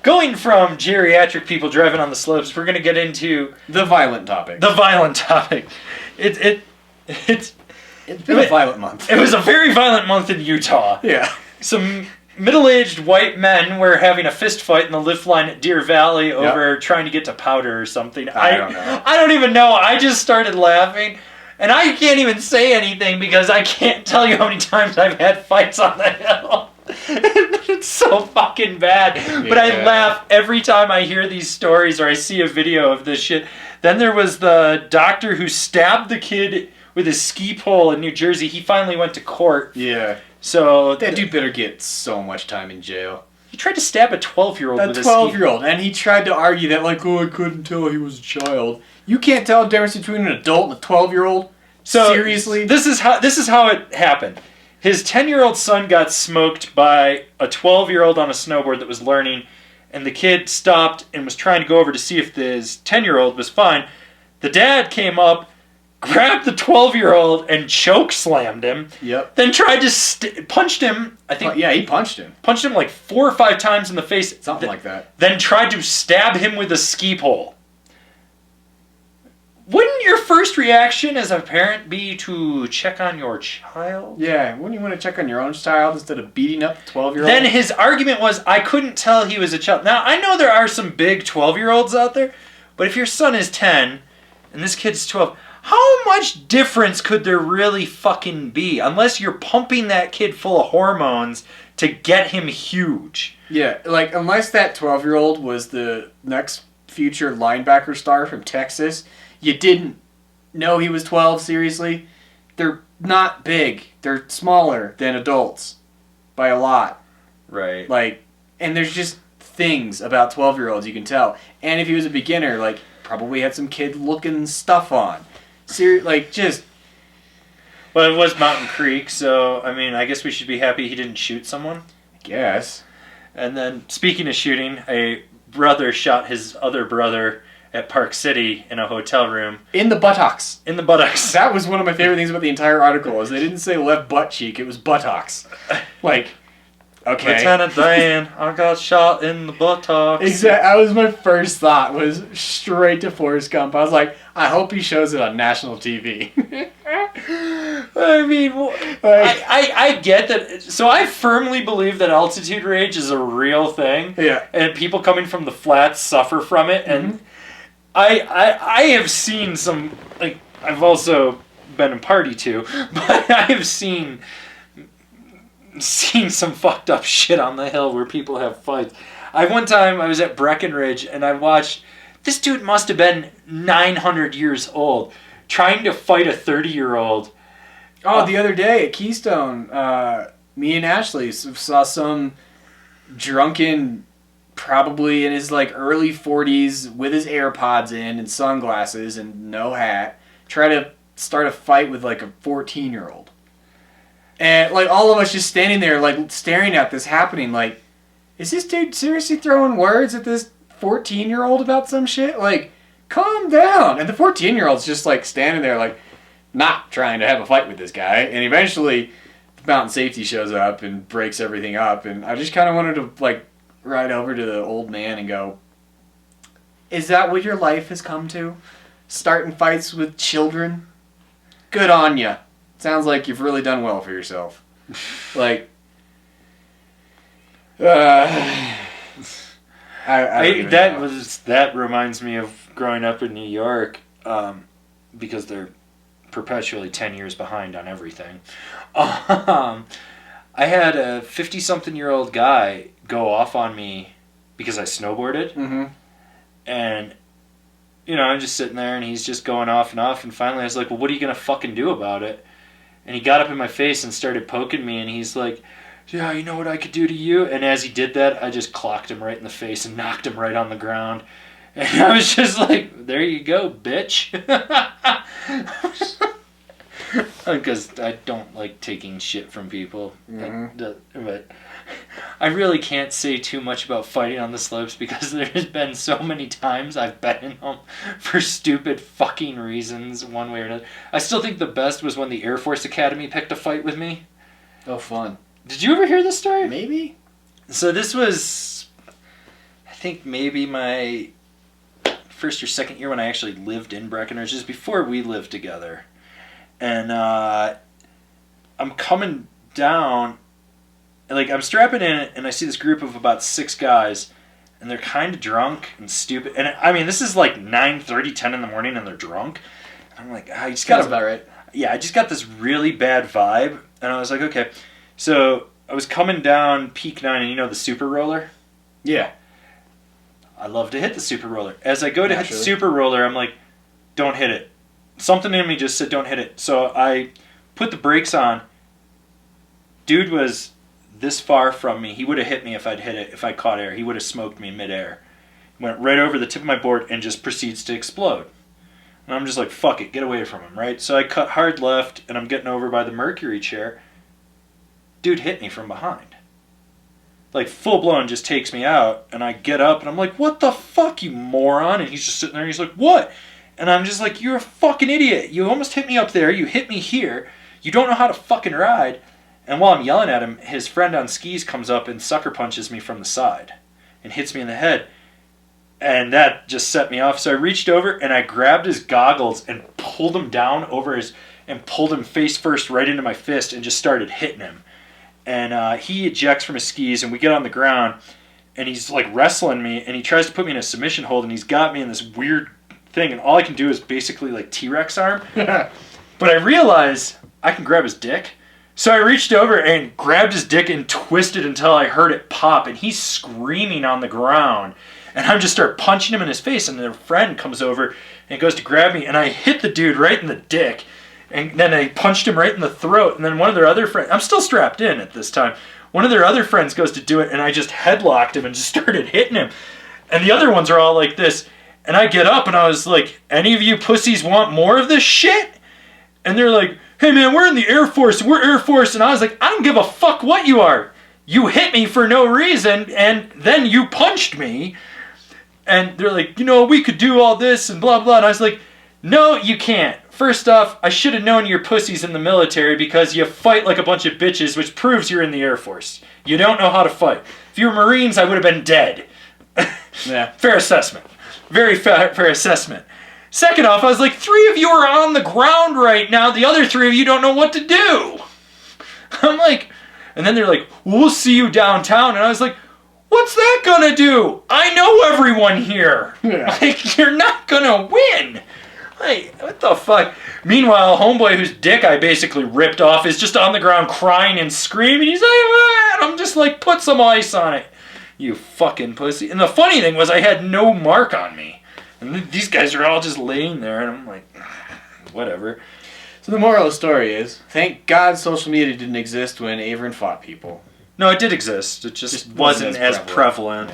going from geriatric people driving on the slopes, we're going to get into the violent topic. It's been a violent month. It was a very violent month in Utah. Yeah. Some middle-aged white men were having a fist fight in the lift line at Deer Valley over trying to get to powder or something. I don't know. I don't even know. I just started laughing. And I can't even say anything because I can't tell you how many times I've had fights on the hill. It's so fucking bad. Yeah. But I laugh every time I hear these stories or I see a video of this shit. Then there was the doctor who stabbed the kid with his ski pole in New Jersey. He finally went to court. Yeah. So that dude better get so much time in jail. He tried to stab a 12-year-old with a ski pole. A 12-year-old. And he tried to argue that, like, I couldn't tell he was a child. You can't tell the difference between an adult and a 12-year-old? So, seriously? This is how it happened. His 10-year-old son got smoked by a 12-year-old on a snowboard that was learning, and the kid stopped and was trying to go over to see if his 10-year-old was fine. The dad came up, grabbed the 12-year-old, and choke slammed him. Yep. Then tried to punched him. I think. Yeah, he punched him. Punched him like 4 or 5 times in the face. Something like that. Then tried to stab him with a ski pole. Wouldn't your first reaction as a parent be to check on your child? Yeah, wouldn't you want to check on your own child instead of beating up the 12-year-old? Then his argument was, I couldn't tell he was a child. Now, I know there are some big 12-year-olds out there, but if your son is 10 and this kid's 12, how much difference could there really fucking be? Unless you're pumping that kid full of hormones to get him huge. Yeah, like, unless that 12-year-old was the next future linebacker star from Texas, you didn't know he was 12, seriously? They're not big. They're smaller than adults by a lot. Right. Like, and there's just things about 12-year-olds you can tell. And if he was a beginner, like, probably had some kid-looking stuff on. Like, just... Well, it was Mountain Creek, so, I mean, I guess we should be happy he didn't shoot someone. I guess. And then, speaking of shooting, a brother shot his other brother at Park City in a hotel room. In the buttocks. In the buttocks. That was one of my favorite things about the entire article, is they didn't say left butt cheek, it was buttocks. Like, okay. Lieutenant Dan, I got shot in the buttocks. Exactly. That was my first thought, was straight to Forrest Gump. I was like, I hope he shows it on national TV. I mean, I get that. So I firmly believe that altitude rage is a real thing. Yeah. And people coming from the flats suffer from it. And I have seen some, like, I've also been in party too, but I have seen some fucked up shit on the hill where people have fights. One time I was at Breckenridge and I watched, this dude must have been 900 years old, trying to fight a 30-year-old. Oh, the other day at Keystone, me and Ashley saw some drunken, probably in his like early 40s, with his AirPods in and sunglasses and no hat, try to start a fight with like a 14-year-old. And like all of us just standing there like staring at this happening, like, is this dude seriously throwing words at this 14-year-old about some shit? Like, calm down. And the 14-year-old's just like standing there like not trying to have a fight with this guy. And eventually mountain safety shows up and breaks everything up. And I just kind of wanted to like ride over to the old man and go, is that what your life has come to? Starting fights with children? Good on ya. Sounds like you've really done well for yourself. Like, that reminds me of growing up in New York, because they're perpetually 10 years behind on everything. I had a 50-something-year-old guy go off on me because I snowboarded. Mm-hmm. And, you know, I'm just sitting there and he's just going off and off. And finally I was like, well, what are you going to fucking do about it? And he got up in my face and started poking me. And he's like, yeah, you know what I could do to you? And as he did that, I just clocked him right in the face and knocked him right on the ground. And I was just like, there you go, bitch. Because I don't like taking shit from people. Mm-hmm. But I really can't say too much about fighting on the slopes because there's been so many times I've been in them for stupid fucking reasons, one way or another. I still think the best was when the Air Force Academy picked a fight with me. Oh, fun. Did you ever hear this story? Maybe. So this was, I think maybe my first or second year when I actually lived in Breckenridge, just before we lived together. And I'm coming down, like I'm strapping in, and I see this group of about 6 guys, and they're kind of drunk and stupid. And I mean, this is like 9:30, 10 in the morning, and they're drunk. And I'm like, I just got about right. Yeah, I just got this really bad vibe, and I was like, okay. So I was coming down Peak 9, and you know the super roller? Yeah. I love to hit the super roller. As I go to hit the super roller, I'm like, don't hit it. Something in me just said, don't hit it. So I put the brakes on. Dude was this far from me. He would have hit me if I'd hit it, if I caught air. He would have smoked me midair. Went right over the tip of my board and just proceeds to explode. And I'm just like, fuck it, get away from him, right? So I cut hard left, and I'm getting over by the Mercury chair. Dude hit me from behind. Like, full-blown just takes me out, and I get up, and I'm like, what the fuck, you moron? And he's just sitting there, and he's like, what? And I'm just like, you're a fucking idiot. You almost hit me up there. You hit me here. You don't know how to fucking ride. And while I'm yelling at him, his friend on skis comes up and sucker punches me from the side and hits me in the head. And that just set me off. So I reached over, and I grabbed his goggles and pulled him down over his, and pulled him face first right into my fist and just started hitting him. And he ejects from his skis, and we get on the ground, and he's like wrestling me, and he tries to put me in a submission hold, and he's got me in this weird thing, and all I can do is basically like T-Rex arm. But I realize I can grab his dick. So I reached over and grabbed his dick and twisted until I heard it pop, and he's screaming on the ground. And I just start punching him in his face, and their friend comes over and goes to grab me, and I hit the dude right in the dick. And then I punched him right in the throat, and then one of their other friends, I'm still strapped in at this time, one of their other friends goes to do it, and I just headlocked him and just started hitting him. And the other ones are all like this. And I get up, and I was like, any of you pussies want more of this shit? And they're like, hey man, we're in the Air Force, we're Air Force. And I was like, I don't give a fuck what you are. You hit me for no reason, and then you punched me. And they're like, you know, we could do all this and blah, blah. And I was like, no, you can't. First off, I should have known you're pussies in the military because you fight like a bunch of bitches, which proves you're in the Air Force. You don't know how to fight. If you were Marines, I would have been dead. Yeah. Fair assessment. Very fair assessment. Second off, I was like, 3 of you are on the ground right now. The other 3 of you don't know what to do. I'm like, and then they're like, we'll see you downtown. And I was like, what's that gonna do? I know everyone here. Yeah. Like, you're not gonna win. Like, what the fuck? Meanwhile, homeboy whose dick I basically ripped off is just on the ground crying and screaming. He's like, ah! And I'm just like, put some ice on it, you fucking pussy. And the funny thing was I had no mark on me. And these guys are all just laying there, and I'm like, whatever. So the moral of the story is, thank God social media didn't exist when Averin fought people. No, it did exist. It just wasn't as prevalent.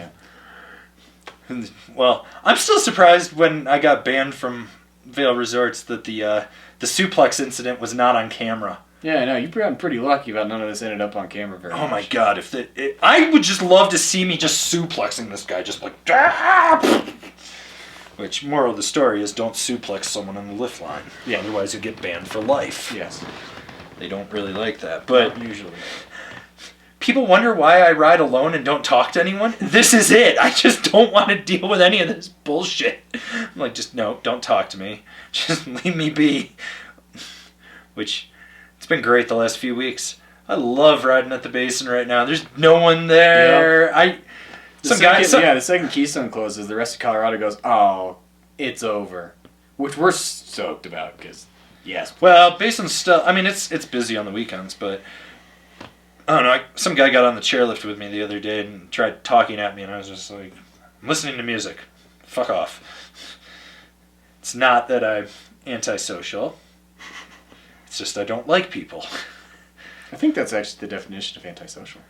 Yeah. Well, I'm still surprised when I got banned from Vail Resorts that the suplex incident was not on camera. Yeah, I know. You've gotten pretty lucky about none of this ended up on camera very much. Oh my god, I would just love to see me just suplexing this guy, just like, ah! Which, moral of the story is, don't suplex someone on the lift line. Yeah. Otherwise you'll get banned for life. Yes. They don't really like that, but not usually. People wonder why I ride alone and don't talk to anyone. This is it. I just don't want to deal with any of this bullshit. I'm like, just no, don't talk to me. Just leave me be. Which, it's been great the last few weeks. I love riding at the basin right now. There's no one there. Yep. The second Keystone closes, the rest of Colorado goes, oh, it's over. Which we're stoked about, because, yes. Well, Basin's still, I mean, it's busy on the weekends, but I don't know. Some guy got on the chairlift with me the other day and tried talking at me, and I was just like, I'm listening to music. Fuck off. It's not that I'm antisocial. It's just I don't like people. I think that's actually the definition of antisocial.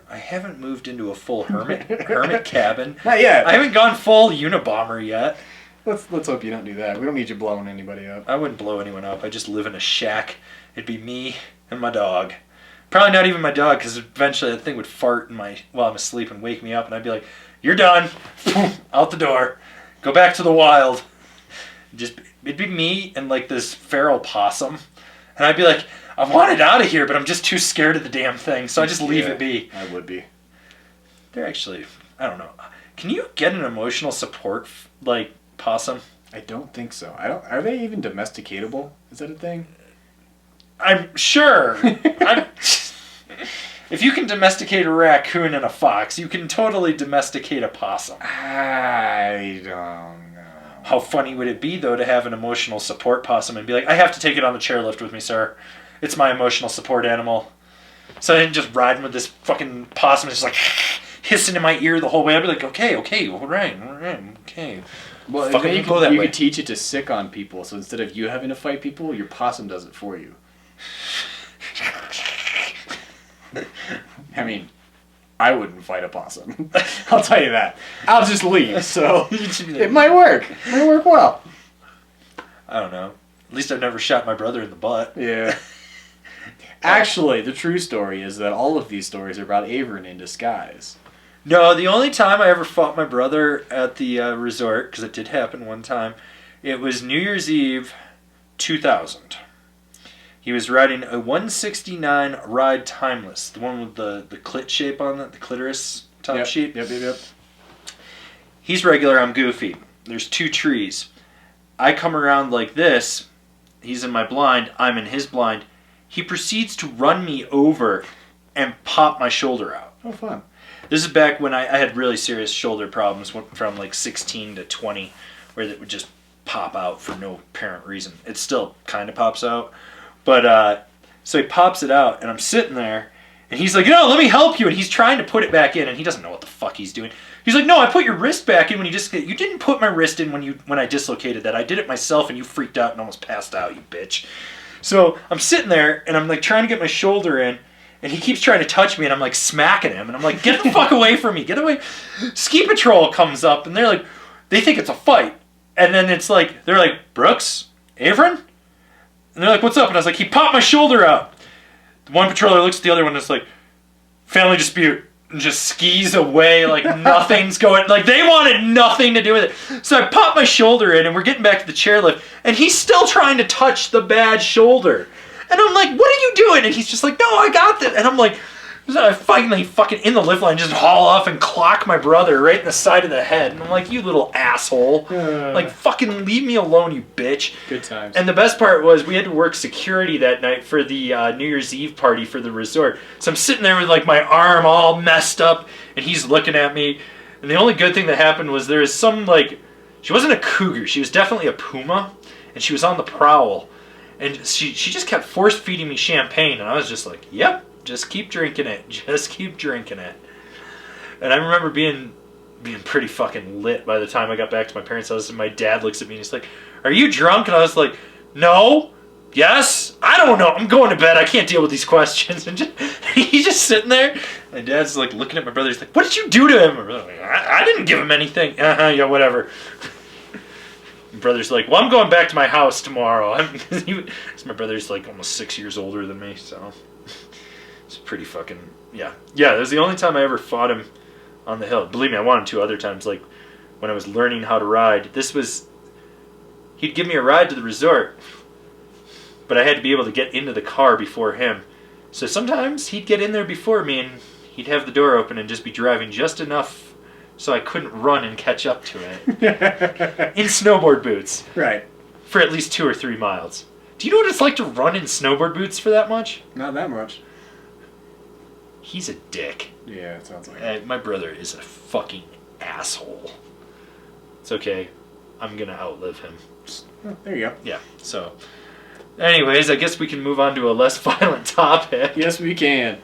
I haven't moved into a full hermit cabin. Not yet. I haven't gone full Unabomber yet. Let's hope you don't do that. We don't need you blowing anybody up. I wouldn't blow anyone up. I just live in a shack. It'd be me and my dog. Probably not even my dog, because eventually that thing would fart while I'm asleep and wake me up, and I'd be like, you're done. Out the door. Go back to the wild. It'd be me and like this feral possum. And I'd be like, I want it out of here, but I'm just too scared of the damn thing, so I just leave it be. I would be. They're actually, I don't know. Can you get an emotional support like possum? I don't think so. I don't. Are they even domesticatable? Is that a thing? I'm sure. If you can domesticate a raccoon and a fox, you can totally domesticate a possum. I don't know. How funny would it be, though, to have an emotional support possum and be like, I have to take it on the chairlift with me, sir. It's my emotional support animal. So I didn't just riding with this fucking possum and just like hissing in my ear the whole way. I'd be like, okay, all right, okay. Well, Fucking you go that way. could teach it to sick on people. So instead of you having to fight people, your possum does it for you. I mean, I wouldn't fight a possum. I'll tell you that. I'll just leave. So it might work. It might work well. I don't know. At least I've never shot my brother in the butt. Yeah. Actually, the true story is that all of these stories are about Averin in disguise. No, the only time I ever fought my brother at the resort, because it did happen one time, it was New Year's Eve 2000. He was riding a 169 Ride Timeless, the one with the clit shape on it, the clitoris top sheet. Yep. He's regular, I'm goofy. There's 2 trees. I come around like this. He's in my blind. I'm in his blind. He proceeds to run me over and pop my shoulder out. Oh, fun. This is back when I had really serious shoulder problems from like 16 to 20, where it would just pop out for no apparent reason. It still kind of pops out. But, so he pops it out, and I'm sitting there, and he's like, no, let me help you, and he's trying to put it back in, and he doesn't know what the fuck he's doing. He's like, no, I put your wrist back in when you didn't put my wrist in when I dislocated that. I did it myself, and you freaked out and almost passed out, you bitch. So I'm sitting there, and I'm like trying to get my shoulder in, and he keeps trying to touch me, and I'm like smacking him, and I'm like, get the fuck away from me, get away. Ski Patrol comes up, and they're like, they think it's a fight. And then it's like, they're like, Brooks? Averin? And they're like, what's up? And I was like, he popped my shoulder out. The one patroller looks at the other one and it's like, family dispute. And just skis away like nothing's going. Like, they wanted nothing to do with it. So I popped my shoulder in and we're getting back to the chairlift. And he's still trying to touch the bad shoulder. And I'm like, what are you doing? And he's just like, no, I got this. And I'm like, I finally fucking in the lift line just haul off and clock my brother right in the side of the head. And I'm like, you little asshole. Like, fucking leave me alone, you bitch. Good times. And the best part was we had to work security that night for the New Year's Eve party for the resort. So I'm sitting there with like my arm all messed up and he's looking at me. And the only good thing that happened was there was some like, she wasn't a cougar. She was definitely a puma and she was on the prowl. And she just kept force feeding me champagne. And I was just like, yep. Just keep drinking it. Just keep drinking it. And I remember being pretty fucking lit by the time I got back to my parents' house. And my dad looks at me and he's like, are you drunk? And I was like, no. Yes. I don't know. I'm going to bed. I can't deal with these questions. And he's just sitting there. My dad's like looking at my brother. He's like, what did you do to him? My brother's like, I didn't give him anything. Yeah, whatever. My brother's like, well, I'm going back to my house tomorrow. My brother's like almost 6 years older than me, so... It's pretty fucking, yeah. Yeah, that was the only time I ever fought him on the hill. Believe me, I wanted to other times, like when I was learning how to ride. He'd give me a ride to the resort, but I had to be able to get into the car before him. So sometimes he'd get in there before me and he'd have the door open and just be driving just enough so I couldn't run and catch up to it. In snowboard boots. Right. For at least 2 or 3 miles. Do you know what it's like to run in snowboard boots for that much? Not that much. He's a dick. Yeah, it sounds like it. My brother is a fucking asshole. It's okay. I'm going to outlive him. Oh, there you go. Yeah, so... Anyways, I guess we can move on to a less violent topic. Yes, we can.